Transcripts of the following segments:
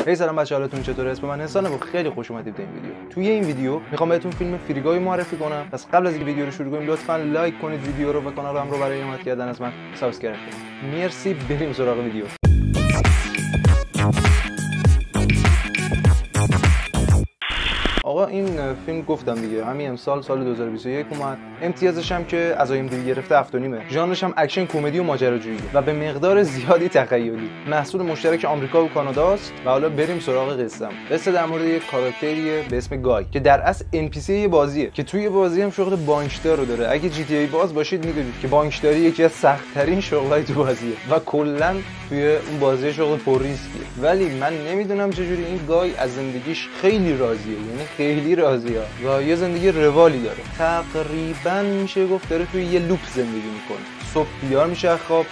هی سلام بچه‌ها، حالتون چطوره؟ اسم من حسانه و خیلی خوش اومدید به این ویدیو. توی این ویدیو میخوام بهتون فیلم فریگای معرفی کنم. پس قبل از اینکه ویدیو رو شروع کنیم لطفاً لایک کنید ویدیو رو و کانالم رو برای حمایت کردن از من سابسکرایب کنید. مرسی، بریم سراغ ویدیو. آقا این فیلم گفتم دیگه همین امسال سال 2021 اومد. امتیازش هم که از IMDb گرفته 7.5. ژانرش هم اکشن، کمدی و ماجراجویی و به مقدار زیادی تخیلی. محصول مشترک آمریکا و کاناداست و حالا بریم سراغ قصه. قصه در مورد یک کاراکتریه به اسم گای که در اصل NPC یه بازیه که توی بازی هم شغل بانکدار رو داره. اگه GTA باز باشید میدونید که بانکداری یکی از سخت‌ترین شغلای تو بازیه و کلا توی اون بازی شغل پر ریسکیه. ولی من نمیدونم چجوری این گای از زندگیش خیلی راضیه، یعنی خیلی راضیه و یه زندگی روالی داره. تقریبا میشه گفت داره توی یه لوپ زندگی میکنه. صبح بیدار میشه از خواب،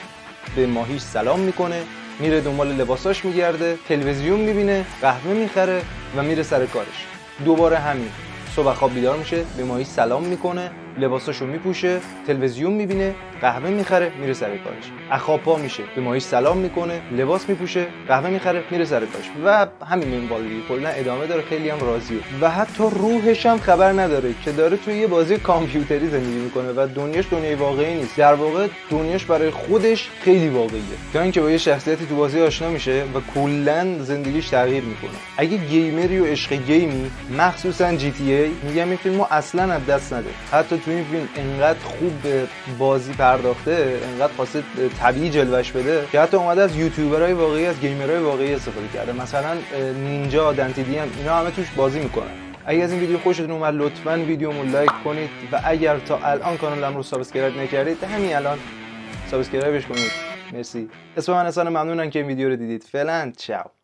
به ماهیش سلام میکنه، میره دنبال لباساش میگرده، تلویزیون میبینه، قهوه میخره و میره سر کارش. دوباره همین، صبح خواب بیدار میشه، به ماهیش سلام میکنه، لباساشو میپوشه، تلویزیون میبینه، قهوه میخره، میره سر کارش. از خواب پا میشه، به ماهیش سلام میکنه، لباس میپوشه، قهوه میخره، میره سر کارش و همین منوال دیگه. کلا ادامه داره، خیلی هم راضیه و حتی روحش هم خبر نداره که داره توی یه بازی کامپیوتری زندگی میکنه و دنیاش دنیای واقعی نیست. در واقع دنیاش برای خودش خیلی واقعیه. تا اینکه با یه شخصیتی تو بازی آشنا میشه و کلا زندگیش تغییر میکنه. اگه گیمری و عشق گیمی، مخصوصا GTA، میگم این فیلمو اصلا از دست نده. حتی تو این فیلم انقدر خوب به بازی پرداخته، انقدر خواسته طبیعی جلوش بده که حتی اومده از یوتیوبرهای واقعی، از گیمرهای واقعی استفاده کرده. مثلا نینجا، دنتیدی هم اینا همه توش بازی میکنن. اگه از این ویدیو خوشتون اومد لطفاً ویدیومو لایک کنید و اگر تا الان کانالم رو سابسکرایب نکردید همین الان سابسکرایبش کنید. مرسی. اسم من حسن، ممنونم که این ویدیو رو دیدید. فعلا چاو.